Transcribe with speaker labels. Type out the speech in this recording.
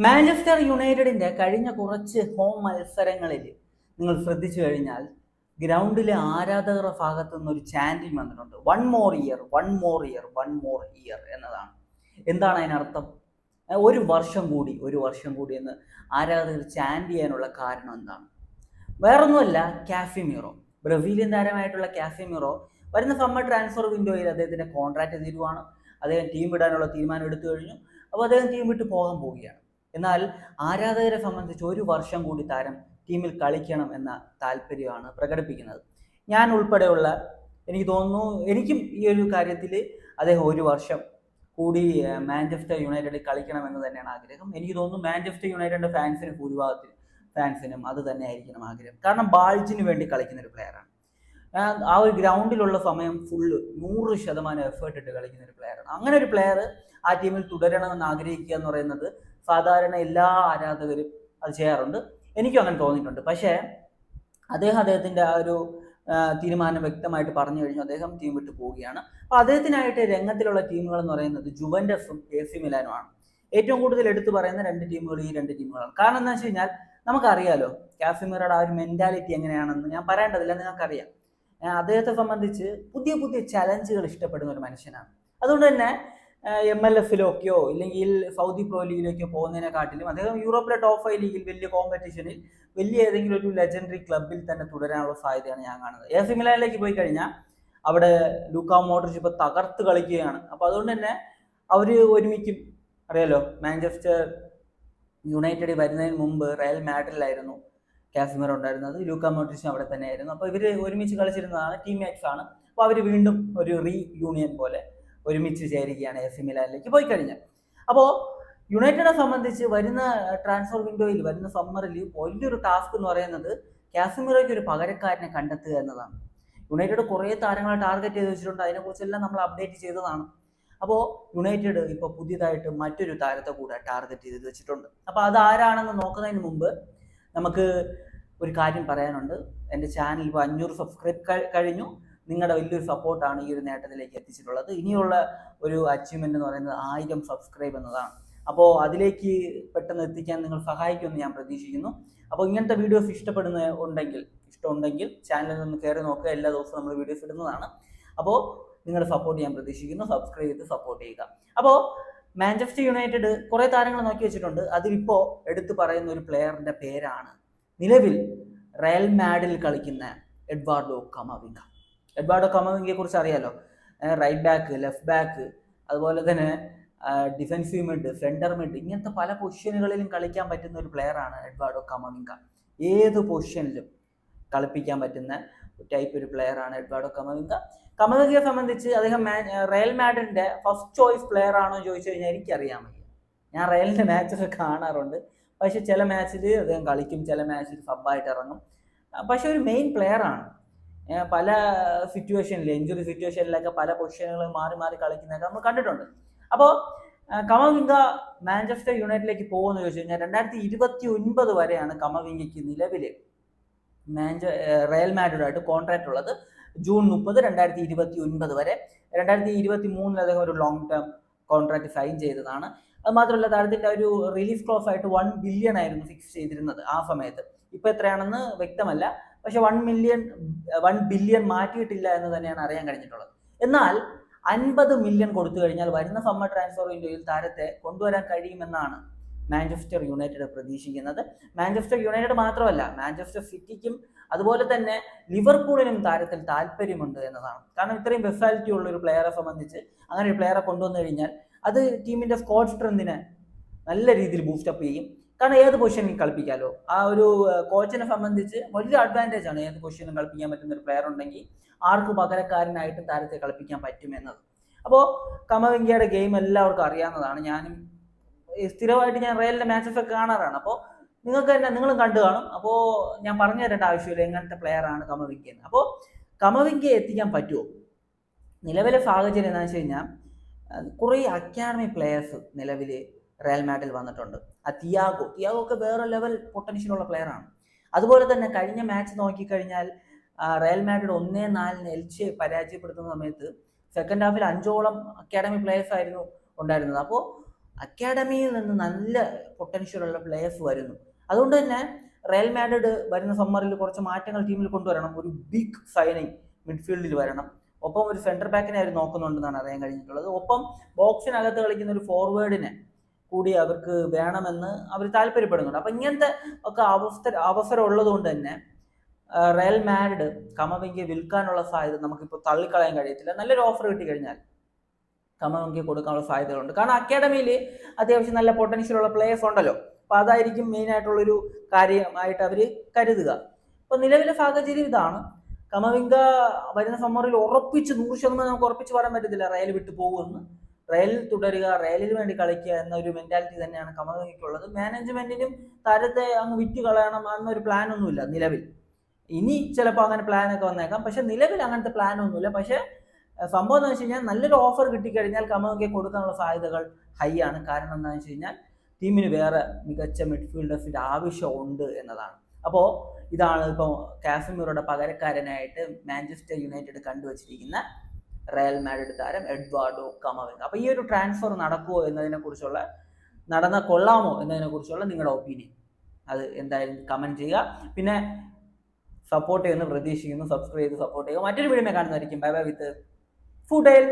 Speaker 1: Manchester യുണൈറ്റഡിന്റെ കഴിഞ്ഞ കുറച്ച് ഹോം മത്സരങ്ങളിൽ നിങ്ങൾ ശ്രദ്ധിച്ചു കഴിഞ്ഞാൽ ഗ്രൗണ്ടിലെ ആരാധകരുടെ ഭാഗത്തു നിന്ന് ഒരു ചാൻഡിങ് വന്നിട്ടുണ്ട്. One more year, one more year, one more year എന്നതാണ്. എന്താണ് അതിനർത്ഥം? ഒരു വർഷം കൂടി, ഒരു വർഷം കൂടി എന്ന് ആരാധകർ ചാൻഡ് ചെയ്യാനുള്ള കാരണം എന്താണ്? വേറൊന്നുമല്ല, കാഫിമിറോ, ബ്രസീലിയൻ താരമായിട്ടുള്ള കാഫിമിറോ വരുന്ന സമ്മർ ട്രാൻസ്ഫർ വിൻഡോയിൽ അദ്ദേഹത്തിന്റെ കോൺട്രാക്ട് തീരുവാണ്. അദ്ദേഹം ടീം വിടാനുള്ള തീരുമാനം എടുത്തു കഴിഞ്ഞു. അപ്പോൾ അദ്ദേഹം ടീം വിട്ട് പോകാൻ പോവുകയാണ്. എന്നാൽ ആരാധകരെ സംബന്ധിച്ച് ഒരു വർഷം കൂടി താരം ടീമിൽ കളിക്കണം എന്ന താല്പര്യമാണ് പ്രകടിപ്പിക്കുന്നത്. ഞാൻ ഉൾപ്പെടെയുള്ള, എനിക്ക് തോന്നുന്നു, എനിക്കും ഈ ഒരു കാര്യത്തിൽ അദ്ദേഹം ഒരു വർഷം കൂടി മാഞ്ചസ്റ്റർ യുണൈറ്റഡിൽ കളിക്കണമെന്ന് തന്നെയാണ് ആഗ്രഹം. എനിക്ക് തോന്നുന്നു മാഞ്ചസ്റ്റർ യുണൈറ്റഡിന്റെ ഫാൻസിനും അത് തന്നെ ആയിരിക്കണം ആഗ്രഹം. കാരണം ബാൾജിന് വേണ്ടി കളിക്കുന്ന ഒരു പ്ലെയറാണ്. ആ ഒരു ഗ്രൗണ്ടിലുള്ള സമയം ഫുള്ള് 100% എഫേർട്ട് ഇട്ട് കളിക്കുന്ന ഒരു പ്ലെയറാണ്. അങ്ങനെ ഒരു പ്ലെയർ ആ ടീമിൽ തുടരണമെന്ന് ആഗ്രഹിക്കുക എന്ന് പറയുന്നത് സാധാരണ എല്ലാ ആരാധകരും അത് ചെയ്യാറുണ്ട്. എനിക്കും അങ്ങനെ തോന്നിയിട്ടുണ്ട്. പക്ഷേ അദ്ദേഹത്തിൻ്റെ ആ ഒരു തീരുമാനം വ്യക്തമായിട്ട് പറഞ്ഞു കഴിഞ്ഞു. അദ്ദേഹം ടീം വിട്ട് പോവുകയാണ്. അപ്പോൾ അദ്ദേഹത്തിനായിട്ട് രംഗത്തിലുള്ള ടീമുകൾ എന്ന് പറയുന്നത് ജുവന്റസും AC മിലാനുമാണ്. ഏറ്റവും കൂടുതൽ എടുത്തു പറയുന്ന രണ്ട് ടീമുകൾ ഈ രണ്ട് ടീമുകളാണ്. കാരണം എന്താ വെച്ച് കഴിഞ്ഞാൽ നമുക്കറിയാലോ കാഫിമിറയുടെ ആ ഒരു മെന്റാലിറ്റി എങ്ങനെയാണെന്ന് ഞാൻ പറയേണ്ടതില്ല, നിങ്ങൾക്കറിയാം. അദ്ദേഹത്തെ സംബന്ധിച്ച് പുതിയ പുതിയ ചലഞ്ചുകൾ ഇഷ്ടപ്പെടുന്ന ഒരു മനുഷ്യനാണ്. അതുകൊണ്ട് തന്നെ MLS-ലൊക്കെയോ ഇല്ലെങ്കിൽ സൗദി പ്രോ ലീഗിലേക്കോ പോകുന്നതിനെക്കാട്ടിലും അദ്ദേഹം യൂറോപ്പിലെ ടോപ്പ് 5 ലീഗിൽ വലിയ കോമ്പറ്റീഷനിൽ വലിയ ഏതെങ്കിലും ഒരു ലെജൻഡറി ക്ലബിൽ തന്നെ തുടരാനുള്ള സാധ്യതയാണ് ഞാൻ കാണുന്നത്. AC മിലാനിലേക്ക് പോയി കഴിഞ്ഞാൽ അവിടെ ലൂക്കാ മോഡ്രിച്ച് ഇപ്പോൾ തകർത്ത് കളിക്കുകയാണ്. അപ്പോൾ അതുകൊണ്ട് തന്നെ അവർ ഒരുമിക്കും. അറിയാലോ, മാഞ്ചസ്റ്റർ യുണൈറ്റഡിൽ വരുന്നതിന് മുമ്പ് റയൽ മാഡ്രിഡിലായിരുന്നു കാഫിമിറോ ഉണ്ടായിരുന്നത്. ലൂക്കാ മോഡ്രിച്ചും അവിടെ തന്നെയായിരുന്നു. അപ്പോൾ ഇവർ ഒരുമിച്ച് കളിച്ചിരുന്നതാണ്, ടീംമേറ്റ്സ് ആണ്. അപ്പോൾ അവർ വീണ്ടും ഒരു യൂണിയൻ പോലെ ഒരുമിച്ച് ചേരുകയാണ് AC മിലാനിലേക്ക് പോയി കഴിഞ്ഞാൽ. അപ്പോൾ യുണൈറ്റഡിനെ സംബന്ധിച്ച് വരുന്ന ട്രാൻസ്ഫർ വിൻഡോയിൽ, വരുന്ന സമ്മറിൽ വലിയൊരു ടാസ്ക് എന്ന് പറയുന്നത് കാഫിമിറോയ്ക്ക് ഒരു പകരക്കാരനെ കണ്ടെത്തുക എന്നതാണ്. യുണൈറ്റഡ് കുറേ താരങ്ങളെ ടാർഗറ്റ് ചെയ്ത് വെച്ചിട്ടുണ്ട്. അതിനെക്കുറിച്ചെല്ലാം നമ്മൾ അപ്ഡേറ്റ് ചെയ്തതാണ്. അപ്പോൾ യുണൈറ്റഡ് ഇപ്പോൾ പുതിയതായിട്ട് മറ്റൊരു താരത്തെ കൂടെ ടാർഗറ്റ് ചെയ്ത് വെച്ചിട്ടുണ്ട്. അപ്പോൾ അതാരാണെന്ന് നോക്കുന്നതിന് മുമ്പ് നമുക്ക് ഒരു കാര്യം പറയാനുണ്ട്. എൻ്റെ ചാനൽ ഇപ്പോൾ 500 സബ്സ്ക്രൈബ് കഴിഞ്ഞു. നിങ്ങളുടെ വലിയൊരു സപ്പോർട്ടാണ് ഈ ഒരു നേട്ടത്തിലേക്ക് എത്തിച്ചിട്ടുള്ളത്. ഇനിയുള്ള ഒരു അച്ചീവ്മെൻ്റ് എന്ന് പറയുന്നത് 1000 സബ്സ്ക്രൈബ് എന്നതാണ്. അപ്പോൾ അതിലേക്ക് പെട്ടെന്ന് എത്തിക്കാൻ നിങ്ങൾ സഹായിക്കുമെന്ന് ഞാൻ പ്രതീക്ഷിക്കുന്നു. അപ്പോൾ ഇങ്ങനത്തെ വീഡിയോസ് ഇഷ്ടമുണ്ടെങ്കിൽ ചാനലിൽ നിന്ന് കയറി നോക്കുക. എല്ലാ ദിവസവും നമ്മൾ വീഡിയോസ് ഇടുന്നതാണ്. അപ്പോൾ നിങ്ങളുടെ സപ്പോർട്ട് ഞാൻ പ്രതീക്ഷിക്കുന്നു. സബ്സ്ക്രൈബ് ചെയ്ത് സപ്പോർട്ട് ചെയ്യുക. അപ്പോൾ മാഞ്ചസ്റ്റർ യുണൈറ്റഡ് കുറേ താരങ്ങൾ നോക്കി വെച്ചിട്ടുണ്ട്. അതിലിപ്പോൾ എടുത്തു പറയുന്ന ഒരു പ്ലെയറിൻ്റെ പേരാണ് നിലവിൽ റയൽ മാഡ്രിഡിൽ കളിക്കുന്ന എഡ്വാർഡോ കമവിംഗ. എഡ്വാർഡോ കമവിംഗയെ കുറിച്ച് അറിയാലോ. റൈറ്റ് ബാക്ക്, ലെഫ്റ്റ് ബാക്ക്, അതുപോലെ തന്നെ ഡിഫൻസീവ് മിഡ്, സെൻറ്റർ മിഡ്, ഇങ്ങനത്തെ പല പൊസിഷനുകളിലും കളിക്കാൻ പറ്റുന്ന ഒരു പ്ലെയറാണ് എഡ്വാർഡോ കമവിംഗ. ഏത് പൊസിഷനിലും കളിപ്പിക്കാൻ പറ്റുന്ന ടൈപ്പ് ഒരു പ്ലെയറാണ് എഡ്വാർഡോ കമവിംഗ. കമവിംഗയെ സംബന്ധിച്ച് അദ്ദേഹം റയൽ മാഡ്രിഡിന്റെ ഫസ്റ്റ് ചോയ്സ് പ്ലെയർ ആണോ എന്ന് ചോദിച്ചു കഴിഞ്ഞാൽ എനിക്കറിയാൻ വയ്യ. ഞാൻ റയലിന്റെ മാച്ചൊക്കെ കാണാറുണ്ട്. പക്ഷെ ചില മാച്ചിൽ അദ്ദേഹം കളിക്കും, ചില മാച്ചിൽ സബ്ബായിട്ട് ഇറങ്ങും. പക്ഷെ ഒരു മെയിൻ പ്ലെയറാണ്. പല സിറ്റുവേഷനിൽ, ഇഞ്ചുറി സിറ്റുവേഷനിലൊക്കെ പല പൊസിഷനുകൾ മാറി മാറി കളിക്കുന്നതൊക്കെ നമ്മൾ കണ്ടിട്ടുണ്ട്. അപ്പോൾ കമവിംഗ മാഞ്ചസ്റ്റർ യുണൈറ്റഡിലേക്ക് പോകുമെന്ന് ചോദിച്ചു കഴിഞ്ഞാൽ 2029 വരെയാണ് കമവിംഗയ്ക്ക് നിലവിൽ റയൽ മാഡ്രിഡായിട്ട് കോൺട്രാക്ട് ഉള്ളത്. ജൂൺ 30, 2029 വരെ. 2023 അദ്ദേഹം ഒരു ലോങ് ടേം കോൺട്രാക്ട് സൈൻ ചെയ്തതാണ്. അത് മാത്രമല്ല താരത്തിൻ്റെ ഒരു റിലീഫ് ക്ലോസ് ആയിട്ട് 1 ബില്യൺ ആയിരുന്നു ഫിക്സ് ചെയ്തിരുന്നത് ആ സമയത്ത്. ഇപ്പോൾ എത്രയാണെന്ന് വ്യക്തമല്ല. പക്ഷെ 1 ബില്യൺ മാറ്റിയിട്ടില്ല എന്ന് തന്നെയാണ് അറിയാൻ കഴിഞ്ഞിട്ടുള്ളത്. എന്നാൽ 50 മില്യൺ കൊടുത്തു കഴിഞ്ഞാൽ വരുന്ന സമ്മർ ട്രാൻസ്ഫർ വിൻഡോയിൽ താരത്തെ കൊണ്ടുവരാൻ കഴിയുമെന്നാണ് മാഞ്ചസ്റ്റർ യുണൈറ്റഡ് പ്രതീക്ഷിക്കുന്നത്. മാഞ്ചസ്റ്റർ യുണൈറ്റഡ് മാത്രമല്ല, മാഞ്ചസ്റ്റർ സിറ്റിക്കും അതുപോലെ തന്നെ ലിവർപൂളിനും താരത്തിൽ താല്പര്യമുണ്ട് എന്നതാണ്. കാരണം ഇത്രയും വെർസാലിറ്റി ഉള്ള ഒരു പ്ലെയറെ സംബന്ധിച്ച് അങ്ങനെ ഒരു പ്ലെയറെ കൊണ്ടുവന്നു കഴിഞ്ഞാൽ അത് ടീമിന്റെ സ്ക്വാഡ് സ്ട്രെങ്തിനെ നല്ല രീതിയിൽ ബൂസ്റ്റപ്പ് ചെയ്യും. കാരണം ഏത് പൊസിഷനിൽ കളിപ്പിക്കാമല്ലോ. ആ ഒരു കോച്ചിനെ സംബന്ധിച്ച് വലിയ അഡ്വാൻറ്റേജ് ആണ് ഏത് പൊസിഷനിലും കളിപ്പിക്കാൻ പറ്റുന്ന ഒരു പ്ലെയർ ഉണ്ടെങ്കിൽ ആർക്ക് പകരക്കാരനായിട്ട് താരത്തെ കളിപ്പിക്കാൻ പറ്റുമെന്നത്. അപ്പോൾ കമവിംഗയുടെ ഗെയിം എല്ലാവർക്കും അറിയാവുന്നതാണ്. ഞാനും സ്ഥിരമായിട്ട് റയലിന്റെ മാച്ചസ് ഒക്കെ കാണാറാണ്. അപ്പോൾ നിങ്ങളും കണ്ടു കാണും. അപ്പോൾ ഞാൻ പറഞ്ഞു തരേണ്ട ആവശ്യമില്ല എങ്ങനത്തെ പ്ലെയർ ആണ് കമവിംഗ എന്ന്. അപ്പോൾ കമവിംഗയെ എത്തിക്കാൻ പറ്റുമോ? നിലവിലെ സാഹചര്യം എന്താണെന്ന് വെച്ച് കഴിഞ്ഞാൽ കുറേ അക്കാഡമി പ്ലെയേഴ്സ് നിലവിൽ റയൽ മാഡ്രിഡിൽ വന്നിട്ടുണ്ട്. തിയാഗോ ഒക്കെ വേറെ ലെവൽ പൊട്ടൻഷ്യലുള്ള പ്ലെയറാണ്. അതുപോലെ തന്നെ കഴിഞ്ഞ മാച്ച് നോക്കിക്കഴിഞ്ഞാൽ റയൽ മാഡ്രിഡ് 1-4 എൽച്ചെ പരാജയപ്പെടുത്തുന്ന സമയത്ത് സെക്കൻഡ് ഹാഫിൽ 5ഓളം അക്കാഡമി പ്ലെയേഴ്സ് ആയിരുന്നു ഉണ്ടായിരുന്നത്. അപ്പോൾ അക്കാഡമിയിൽ നിന്ന് നല്ല പൊട്ടൻഷ്യലുള്ള പ്ലേയേഴ്സ് വരുന്നു. അതുകൊണ്ട് തന്നെ റയൽ മാഡ്രിഡ് വരുന്ന സമ്മറിൽ കുറച്ച് മാറ്റങ്ങൾ ടീമിൽ കൊണ്ടുവരണം. ഒരു ബിഗ് സൈനിങ് മിഡ്ഫീൽഡിൽ വരണം. ഒപ്പം ഒരു സെൻറ്റർ ബാക്കിനെ അവർ നോക്കുന്നുണ്ടെന്നാണ് അറിയാൻ കഴിഞ്ഞിട്ടുള്ളത്. ഒപ്പം ബോക്സിനകത്ത് കളിക്കുന്ന ഒരു ഫോർവേഡിനെ കൂടി അവർക്ക് വേണമെന്ന് അവർ താല്പര്യപ്പെടുന്നുണ്ട്. അപ്പം ഇങ്ങനത്തെ ഒക്കെ അവസരം ഉള്ളതുകൊണ്ട് തന്നെ റയൽ മാഡ്രിഡ് കമവിംഗയെ വിൽക്കാനുള്ള സാധ്യത നമുക്കിപ്പോൾ തള്ളിക്കളയാൻ കഴിയത്തില്ല. നല്ലൊരു ഓഫർ കിട്ടിക്കഴിഞ്ഞാൽ കമവിംഗയെ കൊടുക്കാനുള്ള സാധ്യതകളുണ്ട്. കാരണം അക്കാഡമിയിൽ അത്യാവശ്യം നല്ല പൊട്ടൻഷ്യലുള്ള പ്ലേയേഴ്സ് ഉണ്ടല്ലോ. അപ്പോൾ അതായിരിക്കും മെയിൻ ആയിട്ടുള്ളൊരു കാര്യമായിട്ട് അവർ കരുതുക. അപ്പോൾ നിലവിലെ സാഹചര്യം ഇതാണ്. കമവിംഗ വരുന്ന സമ്മറിൽ ഉറപ്പിച്ച് 100% നമുക്ക് ഉറപ്പിച്ച് പറയാൻ പറ്റത്തില്ല റയൽ വിട്ടു പോകുമെന്ന്. റയലിൽ തുടരുക, റയലിന് വേണ്ടി കളിക്കുക എന്നൊരു മെന്റാലിറ്റി തന്നെയാണ് കമവിംഗയ്ക്കുള്ളത്. മാനേജ്മെന്റിനും താരത്തെ അങ്ങ് വിറ്റ് കളയണം എന്നൊരു പ്ലാൻ ഒന്നുമില്ല നിലവിൽ. ഇനി ചിലപ്പോൾ അങ്ങനെ പ്ലാനൊക്കെ വന്നേക്കാം, പക്ഷെ നിലവിൽ അങ്ങനത്തെ പ്ലാൻ ഒന്നുമില്ല. പക്ഷെ സംഭവം എന്താണെന്ന് വെച്ച് കഴിഞ്ഞാൽ നല്ലൊരു ഓഫർ കിട്ടിക്കഴിഞ്ഞാൽ കമവിംഗയ്ക്ക് കൊടുക്കാനുള്ള സാധ്യതകൾ ഹൈ ആണ്. കാരണം എന്താണെന്ന് വെച്ച് കഴിഞ്ഞാൽ ടീമിന് വേറെ മികച്ച മിഡ്ഫീൽഡേഴ്സിന്റെ ആവശ്യമുണ്ട് എന്നതാണ്. അപ്പോൾ ഇതാണ് ഇപ്പോൾ കാസമിറോയുടെ പകരക്കാരനായിട്ട് മാഞ്ചസ്റ്റർ യുണൈറ്റഡ് കണ്ടുവച്ചിരിക്കുന്ന റയൽ മാഡ്രിഡ് താരം എഡ്വാർഡോ കമവിംഗ. അപ്പോൾ ഈ ഒരു ട്രാൻസ്ഫർ നടക്കുമോ എന്നതിനെക്കുറിച്ചുള്ള, നടന്നാൽ കൊള്ളാമോ എന്നതിനെക്കുറിച്ചുള്ള നിങ്ങളുടെ ഒപ്പീനിയൻ അത് എന്തായാലും കമൻറ്റ് ചെയ്യുക. പിന്നെ സപ്പോർട്ട് ചെയ്യുമെന്ന് പ്രതീക്ഷിക്കുന്നു. സബ്സ്ക്രൈബ് ചെയ്ത് സപ്പോർട്ട് ചെയ്യുക. മറ്റൊരു വീഡിയോ കാണുന്നതായിരിക്കും. ബൈ ബൈ വിത്ത് ഫുഡേൽ.